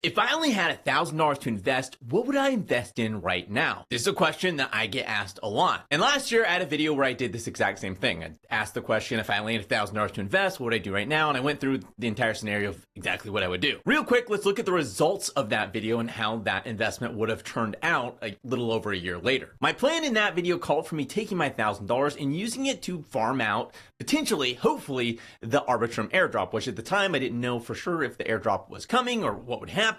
If I only had $1,000 to invest, what would I invest in right now? This is a question that I get asked a lot. And last year I had a video where I did this exact same thing. I asked the question, if I only had $1,000 to invest, what would I do right now? And I went through the entire scenario of exactly what I would do. Real quick, let's look at the results of that video and how that investment would have turned out a little over a year later. My plan in that video called for me taking my $1,000 and using it to farm out, potentially, hopefully, the Arbitrum airdrop, which at the time I didn't know for sure if the airdrop was coming or what would happen.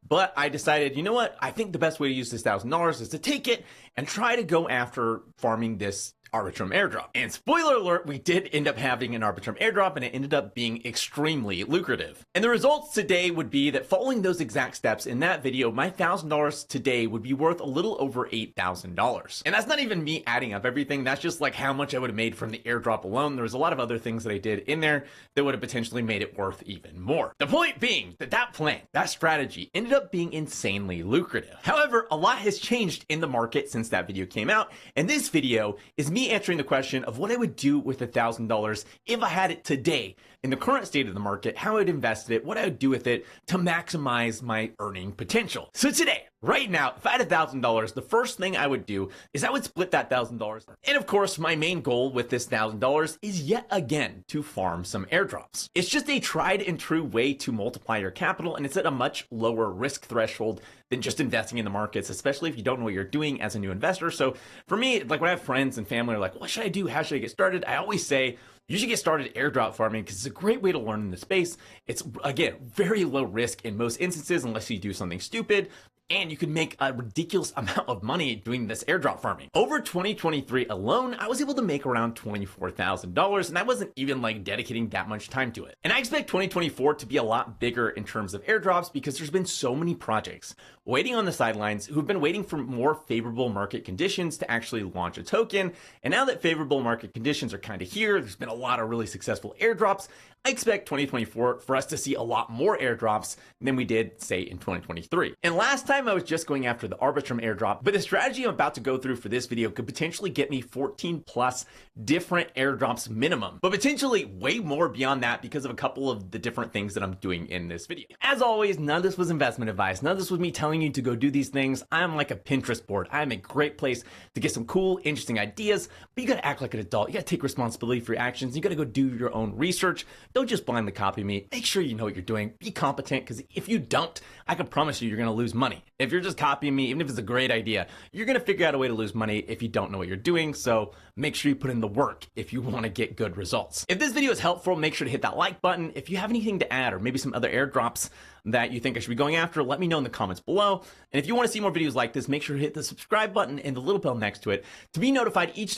But I decided, you know what? I think the best way to use this $1,000 is to take it and try to go after farming this Arbitrum airdrop. And spoiler alert, we did end up having an Arbitrum airdrop and it ended up being extremely lucrative. And the results today would be that following those exact steps in that video, my $1,000 today would be worth a little over $8,000. And that's not even me adding up everything. That's just like how much I would have made from the airdrop alone. There was a lot of other things that I did in there that would have potentially made it worth even more. The point being that that plan, that strategy ended up being insanely lucrative. However, a lot has changed in the market since that video came out. And this video is me answering the question of what I would do with $1,000 if I had it today in the current state of the market, how I'd invest it, what I would do with it to maximize my earning potential. So today, right now, if I had $1,000, the first thing I would do is I would split that $1,000. And of course, my main goal with this $1,000 is yet again to farm some airdrops. It's just a tried and true way to multiply your capital, and it's at a much lower risk threshold than just investing in the markets, especially if you don't know what you're doing as a new investor. So for me, like when I have friends and family are like, what should I do? How should I get started? I always say, you should get started airdrop farming because it's a great way to learn in the space. It's, again, very low risk in most instances unless you do something stupid. And you can make a ridiculous amount of money doing this airdrop farming. Over 2023 alone, I was able to make around $24,000, and I wasn't even like dedicating that much time to it. And I expect 2024 to be a lot bigger in terms of airdrops because there's been so many projects waiting on the sidelines who've been waiting for more favorable market conditions to actually launch a token. And now that favorable market conditions are kind of here, there's been a lot of really successful airdrops. I expect 2024 for us to see a lot more airdrops than we did, say, in 2023. And last time I was just going after the Arbitrum airdrop, but the strategy I'm about to go through for this video could potentially get me 14 plus different airdrops minimum, but potentially way more beyond that because of a couple of the different things that I'm doing in this video. As always, none of this was investment advice. None of this was me telling you to go do these things. I'm like a Pinterest board. I'm a great place to get some cool, interesting ideas, but you gotta act like an adult. You gotta take responsibility for your actions. You gotta go do your own research. Don't just blindly copy me. Make sure you know what you're doing. Be competent, because if you don't, I can promise you, you're gonna lose money. If you're just copying me, even if it's a great idea, you're gonna figure out a way to lose money if you don't know what you're doing. So make sure you put in the work if you wanna get good results. If this video is helpful, make sure to hit that like button. If you have anything to add or maybe some other airdrops that you think I should be going after, let me know in the comments below. And if you wanna see more videos like this, make sure to hit the subscribe button and the little bell next to it to be notified each